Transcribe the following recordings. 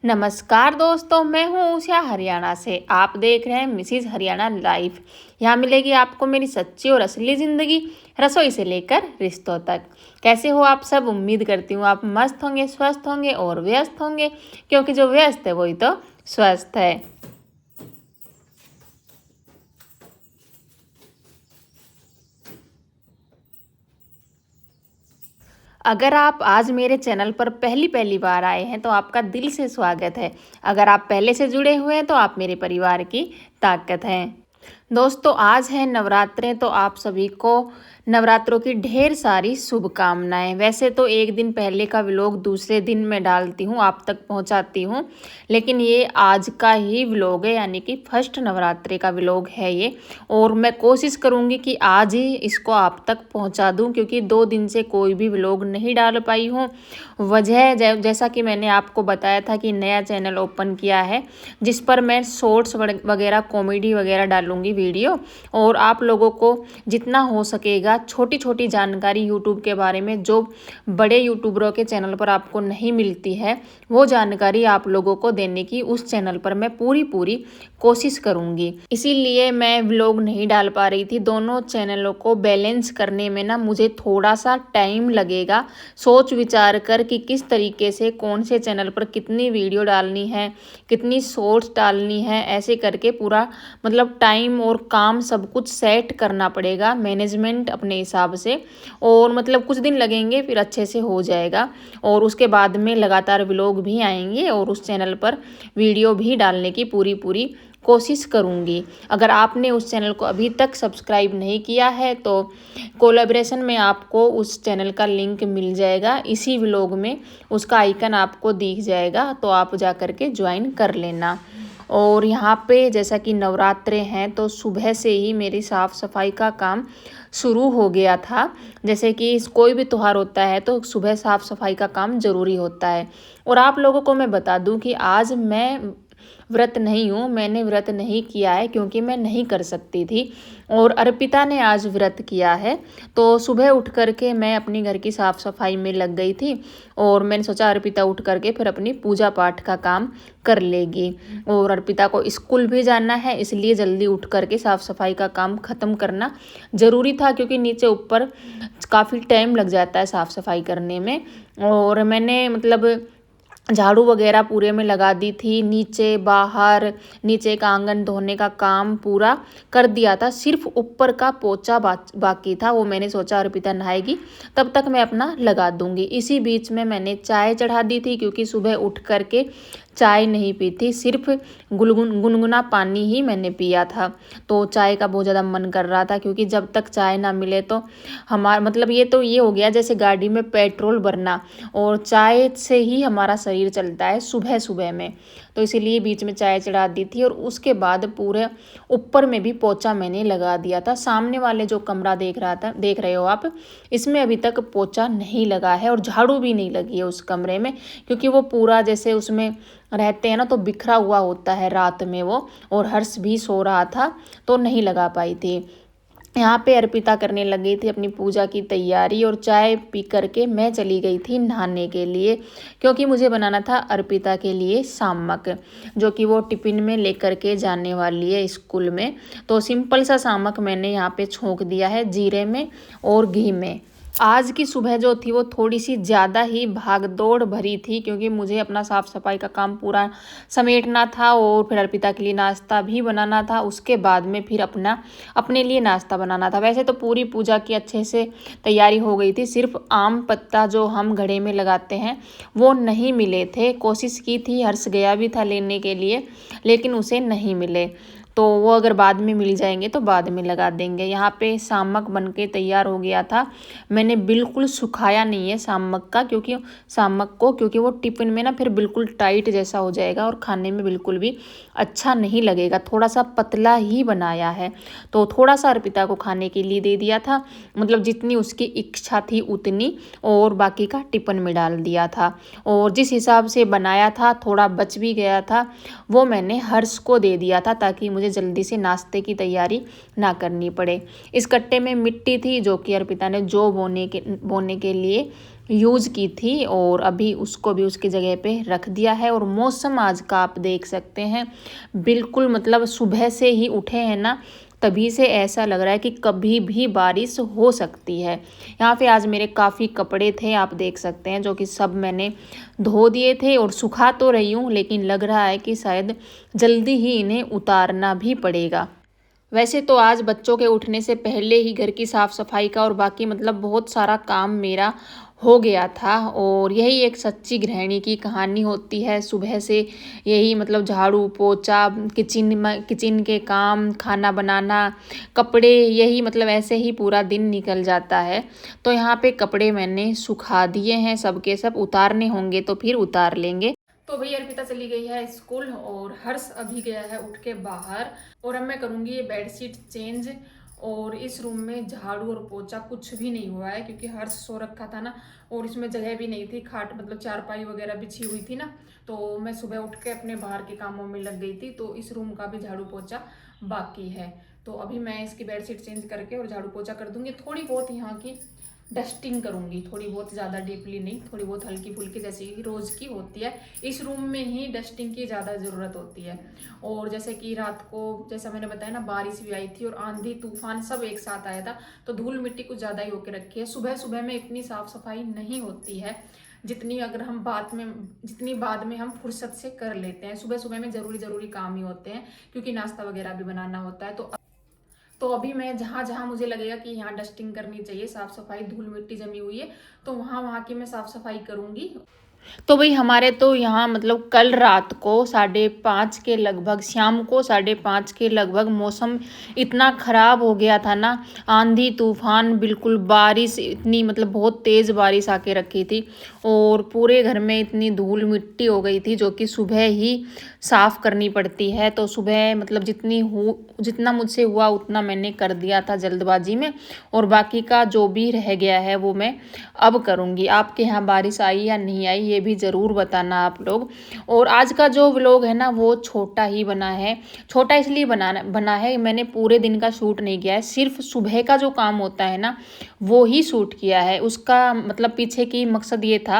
नमस्कार दोस्तों, मैं हूँ उषा हरियाणा से। आप देख रहे हैं मिसिज हरियाणा लाइव। यहाँ मिलेगी आपको मेरी सच्ची और असली ज़िंदगी, रसोई से लेकर रिश्तों तक। कैसे हो आप सब? उम्मीद करती हूँ आप मस्त होंगे, स्वस्थ होंगे और व्यस्त होंगे, क्योंकि जो व्यस्त है वही तो स्वस्थ है। अगर आप आज मेरे चैनल पर पहली पहली बार आए हैं तो आपका दिल से स्वागत है। अगर आप पहले से जुड़े हुए हैं तो आप मेरे परिवार की ताकत हैं। दोस्तों, आज है नवरात्रे, तो आप सभी को नवरात्रों की ढेर सारी शुभकामनाएं। वैसे तो एक दिन पहले का व्लॉग दूसरे दिन मैं डालती हूँ, आप तक पहुँचाती हूँ, लेकिन ये आज का ही व्लॉग है, यानी कि फर्स्ट नवरात्रे का व्लॉग है ये। और मैं कोशिश करूँगी कि आज ही इसको आप तक पहुँचा दूँ, क्योंकि 2 दिन से कोई भी व्लॉग नहीं डाल पाई हूँ। वजह जैसा कि मैंने आपको बताया था कि नया चैनल ओपन किया है, जिस पर मैं शॉर्ट्स वगैरह, कॉमेडी वगैरह डालूंगी वीडियो, और आप लोगों को जितना हो सकेगा छोटी छोटी जानकारी यूट्यूब के बारे में, जो बड़े यूट्यूबरों के चैनल पर आपको नहीं मिलती है, वो जानकारी आप लोगों को देने की उस चैनल पर मैं पूरी कोशिश करूंगी। इसीलिए मैं व्लॉग नहीं डाल पा रही थी। दोनों चैनलों को बैलेंस करने में ना मुझे थोड़ा सा टाइम लगेगा, सोच विचार कर कि किस तरीके से कौन से चैनल पर कितनी वीडियो डालनी है, कितनी शॉर्ट्स डालनी है, ऐसे करके पूरा मतलब टाइम और काम सब कुछ सेट करना पड़ेगा, मैनेजमेंट अपने हिसाब से। और मतलब कुछ दिन लगेंगे, फिर अच्छे से हो जाएगा। और उसके बाद में लगातार व्लॉग भी आएंगे और उस चैनल पर वीडियो भी डालने की पूरी कोशिश करूंगी। अगर आपने उस चैनल को अभी तक सब्सक्राइब नहीं किया है तो कोलैबोरेशन में आपको उस चैनल का लिंक मिल जाएगा, इसी व्लॉग में उसका आइकन आपको दिख जाएगा, तो आप जा कर के ज्वाइन कर लेना। और यहाँ पे जैसा कि नवरात्रे हैं तो सुबह से ही मेरी साफ़ सफाई का काम शुरू हो गया था। जैसे कि कोई भी त्यौहार होता है तो सुबह साफ़ सफाई का काम ज़रूरी होता है। और आप लोगों को मैं बता दूं कि आज मैं व्रत नहीं हूँ, मैंने व्रत नहीं किया है क्योंकि मैं नहीं कर सकती थी। और अर्पिता ने आज व्रत किया है, तो सुबह उठ करके मैं अपनी घर की साफ़ सफाई में लग गई थी। और मैंने सोचा अर्पिता उठ करके फिर अपनी पूजा पाठ का काम कर लेगी। और अर्पिता को स्कूल भी जाना है, इसलिए जल्दी उठ करके साफ़ सफाई का काम ख़त्म करना ज़रूरी था, क्योंकि नीचे ऊपर काफ़ी टाइम लग जाता है साफ़ सफाई करने में। और मैंने मतलब झाड़ू वगैरह पूरे में लगा दी थी, नीचे बाहर, नीचे का आंगन धोने का काम पूरा कर दिया था। सिर्फ ऊपर का पोछा बाकी था, वो मैंने सोचा अर्पिता नहाएगी तब तक मैं अपना लगा दूंगी। इसी बीच में मैंने चाय चढ़ा दी थी, क्योंकि सुबह उठ करके चाय नहीं पी थी, सिर्फ गुनगुना पानी ही मैंने पिया था। तो चाय का बहुत ज़्यादा मन कर रहा था, क्योंकि जब तक चाय ना मिले तो हमारा मतलब ये हो गया जैसे गाड़ी में पेट्रोल भरना, और चाय से ही हमारा शरीर चलता है सुबह सुबह में। तो इसीलिए बीच में चाय चढ़ा दी थी। और उसके बाद पूरे ऊपर में भी पोछा मैंने लगा दिया था। सामने वाले जो कमरा देख रहे हो आप, इसमें अभी तक पोछा नहीं लगा है और झाड़ू भी नहीं लगी है उस कमरे में, क्योंकि वो पूरा जैसे उसमें रहते हैं ना तो बिखरा हुआ होता है रात में वो। और हर्ष भी सो रहा था तो नहीं लगा पाई थी। यहाँ पे अर्पिता करने लगी थी अपनी पूजा की तैयारी, और चाय पी करके मैं चली गई थी नहाने के लिए, क्योंकि मुझे बनाना था अर्पिता के लिए सामक, जो कि वो टिफ़िन में लेकर के जाने वाली है स्कूल में। तो सिंपल सा सामक मैंने यहाँ पे छोंक दिया है जीरे में और घी में। आज की सुबह जो थी वो थोड़ी सी ज़्यादा ही भाग दौड़ भरी थी, क्योंकि मुझे अपना साफ़ सफाई का काम पूरा समेटना था और फिर अर्पिता के लिए नाश्ता भी बनाना था। उसके बाद में फिर अपने लिए नाश्ता बनाना था। वैसे तो पूरी पूजा की अच्छे से तैयारी हो गई थी, सिर्फ आम पत्ता जो हम घड़े में लगाते हैं वो नहीं मिले थे। कोशिश की थी, हर्ष गया भी था लेने के लिए, लेकिन उसे नहीं मिले। तो वो अगर बाद में मिल जाएंगे तो बाद में लगा देंगे। यहाँ पे सामक बन के तैयार हो गया था। मैंने बिल्कुल सुखाया नहीं है सामक को, क्योंकि वो टिफ़िन में ना फिर बिल्कुल टाइट जैसा हो जाएगा और खाने में बिल्कुल भी अच्छा नहीं लगेगा। थोड़ा सा पतला ही बनाया है, तो थोड़ा सा अर्पिता को खाने के लिए दे दिया था, मतलब जितनी उसकी इच्छा थी उतनी, और बाकी का टिफ़िन में डाल दिया था। और जिस हिसाब से बनाया था थोड़ा बच भी गया था, वो मैंने हर्ष को दे दिया था, ताकि मुझे जल्दी से नाश्ते की तैयारी ना करनी पड़े। इस कट्टे में मिट्टी थी, जो कि अर्पिता ने बोने के लिए यूज़ की थी और अभी उसको भी उसकी जगह पे रख दिया है। और मौसम आज का आप देख सकते हैं, बिल्कुल मतलब सुबह से ही उठे हैं ना, तभी से ऐसा लग रहा है कि कभी भी बारिश हो सकती है। यहाँ पे आज मेरे काफ़ी कपड़े थे, आप देख सकते हैं, जो कि सब मैंने धो दिए थे और सुखा तो रही हूँ, लेकिन लग रहा है कि शायद जल्दी ही इन्हें उतारना भी पड़ेगा। वैसे तो आज बच्चों के उठने से पहले ही घर की साफ़ सफाई का और बाकी मतलब बहुत सारा काम मेरा हो गया था। और यही एक सच्ची गृहिणी की कहानी होती है। सुबह से यही मतलब झाड़ू पोछा, किचन के काम, खाना बनाना, कपड़े, यही मतलब ऐसे ही पूरा दिन निकल जाता है। तो यहाँ पे कपड़े मैंने सुखा दिए हैं, सब के सब उतारने होंगे तो फिर उतार लेंगे। तो भई अर्पिता चली गई है स्कूल और हर्ष अभी गया है उठ के बाहर। और अब मैं करूँगी ये बेडशीट चेंज। और इस रूम में झाड़ू और पोछा कुछ भी नहीं हुआ है, क्योंकि हर्ष सो रखा था ना, और इसमें जगह भी नहीं थी, खाट मतलब चारपाई वगैरह बिछी हुई थी ना, तो मैं सुबह उठ के अपने बाहर के कामों में लग गई थी। तो इस रूम का भी झाड़ू पोछा बाकी है। तो अभी मैं इसकी बेडशीट चेंज करके और झाड़ू पोछा कर दूंगी। थोड़ी बहुत यहाँ की डस्टिंग करूँगी, थोड़ी बहुत, ज़्यादा डीपली नहीं, थोड़ी बहुत हल्की फुल्की जैसी रोज़ की होती है। इस रूम में ही डस्टिंग की ज़्यादा ज़रूरत होती है। और जैसे कि रात को, जैसा मैंने बताया ना, बारिश भी आई थी और आंधी तूफान सब एक साथ आया था, तो धूल मिट्टी कुछ ज़्यादा ही होकर रखी है। सुबह सुबह में इतनी साफ़ सफाई नहीं होती है जितनी अगर हम जितनी बाद में हम फुर्सत से कर लेते हैं। सुबह सुबह में ज़रूरी काम ही होते हैं, क्योंकि नाश्ता वगैरह भी बनाना होता है। तो अभी मैं जहाँ जहाँ मुझे लगेगा कि यहाँ डस्टिंग करनी चाहिए, साफ़ सफाई, धूल मिट्टी जमी हुई है, तो वहाँ वहाँ की मैं साफ़ सफाई करूँगी। तो भाई हमारे तो यहाँ मतलब कल रात को 5:30 के लगभग, शाम को 5:30 के लगभग मौसम इतना ख़राब हो गया था ना, आंधी तूफान, बिल्कुल बारिश इतनी मतलब बहुत तेज़ बारिश आके रखी थी। और पूरे घर में इतनी धूल मिट्टी हो गई थी, जो कि सुबह ही साफ़ करनी पड़ती है। तो सुबह मतलब जितना मुझसे हुआ उतना मैंने कर दिया था जल्दबाजी में, और बाकी का जो भी रह गया है वो मैं अब करूँगी। आपके यहाँ बारिश आई या नहीं आई, ये भी ज़रूर बताना आप लोग। और आज का जो व्लॉग है ना, वो छोटा ही बना है। छोटा इसलिए बना है, मैंने पूरे दिन का शूट नहीं किया है, सिर्फ सुबह का जो काम होता है ना, वो ही शूट किया है। उसका मतलब पीछे की मकसद ये था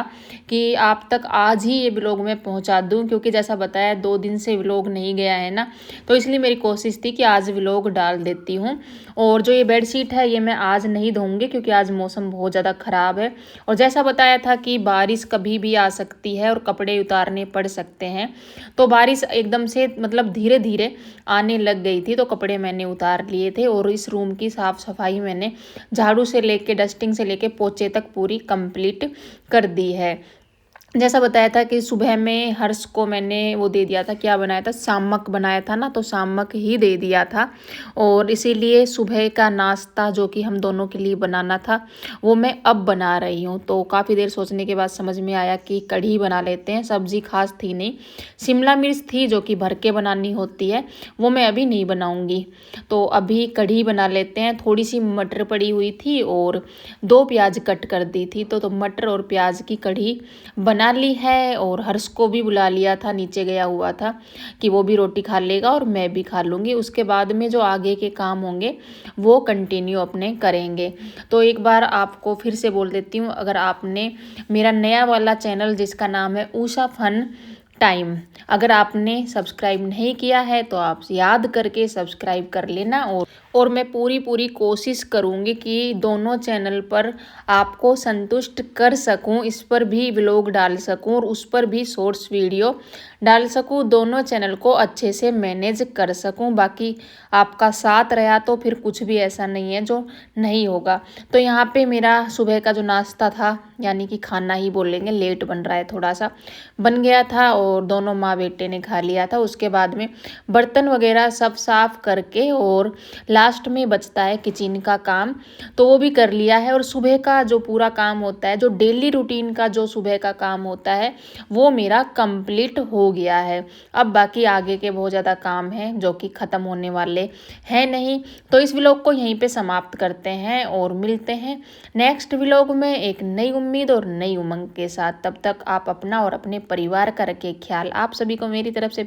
कि आप तक आज ही ये व्लॉग मैं पहुंचा दूं, क्योंकि जैसा बताया 2 दिन से व्लॉग नहीं गया है ना, तो इसलिए मेरी कोशिश थी कि आज व्लॉग डाल देती हूँ। और जो ये बेडशीट है ये मैं आज नहीं धोऊंगी, क्योंकि आज मौसम बहुत ज़्यादा ख़राब है। और जैसा बताया था कि बारिश कभी भी आ सकती है और कपड़े उतारने पड़ सकते हैं, तो बारिश एकदम से मतलब धीरे धीरे आने लग गई थी, तो कपड़े मैंने उतार लिए थे। और इस रूम की साफ़ सफाई मैंने झाड़ू से लेके, डस्टिंग से लेके, पोछे तक पूरी कंप्लीट कर दी है। जैसा बताया था कि सुबह में हर्ष को मैंने वो दे दिया था, क्या बनाया था, सामक बनाया था ना, तो सामक ही दे दिया था। और इसीलिए सुबह का नाश्ता जो कि हम दोनों के लिए बनाना था, वो मैं अब बना रही हूँ। तो काफ़ी देर सोचने के बाद समझ में आया कि कढ़ी बना लेते हैं। सब्ज़ी खास थी नहीं, शिमला मिर्च थी जो कि भर के बनानी होती है, वो मैं अभी नहीं बनाऊँगी। तो अभी कढ़ी बना लेते हैं। थोड़ी सी मटर पड़ी हुई थी और 2 प्याज कट कर दी थी, तो मटर और प्याज की कढ़ी बना ली है। और हर्ष को भी बुला लिया था, नीचे गया हुआ था, कि वो भी रोटी खा लेगा और मैं भी खा लूँगी। उसके बाद में जो आगे के काम होंगे वो कंटिन्यू अपने करेंगे। तो एक बार आपको फिर से बोल देती हूँ, अगर आपने मेरा नया वाला चैनल जिसका नाम है उषा फन टाइम, अगर आपने सब्सक्राइब नहीं किया है तो आप याद करके सब्सक्राइब कर लेना। और मैं पूरी कोशिश करूँगी कि दोनों चैनल पर आपको संतुष्ट कर सकूँ, इस पर भी व्लॉग डाल सकूँ और उस पर भी शॉर्ट्स वीडियो डाल सकूँ, दोनों चैनल को अच्छे से मैनेज कर सकूँ। बाकी आपका साथ रहा तो फिर कुछ भी ऐसा नहीं है जो नहीं होगा। तो यहाँ पे मेरा सुबह का जो नाश्ता था, यानी कि खाना ही बोलेंगे, लेट बन रहा है, थोड़ा सा बन गया था और दोनों माँ बेटे ने खा लिया था। उसके बाद में बर्तन वगैरह सब साफ करके और लास्ट में बचता है किचन का काम, तो वो भी कर लिया है। और सुबह का जो पूरा काम होता है, जो डेली रूटीन का जो सुबह का काम होता है, वो मेरा कंप्लीट हो गया है। अब बाकी आगे के बहुत ज़्यादा काम हैं जो कि ख़त्म होने वाले हैं नहीं। तो इस व्लॉग को यहीं पे समाप्त करते हैं और मिलते हैं नेक्स्ट व्लॉग में एक नई उम्मीद और नई उमंग के साथ। तब तक आप अपना और अपने परिवार का रखें ख्याल। आप सभी को मेरी तरफ से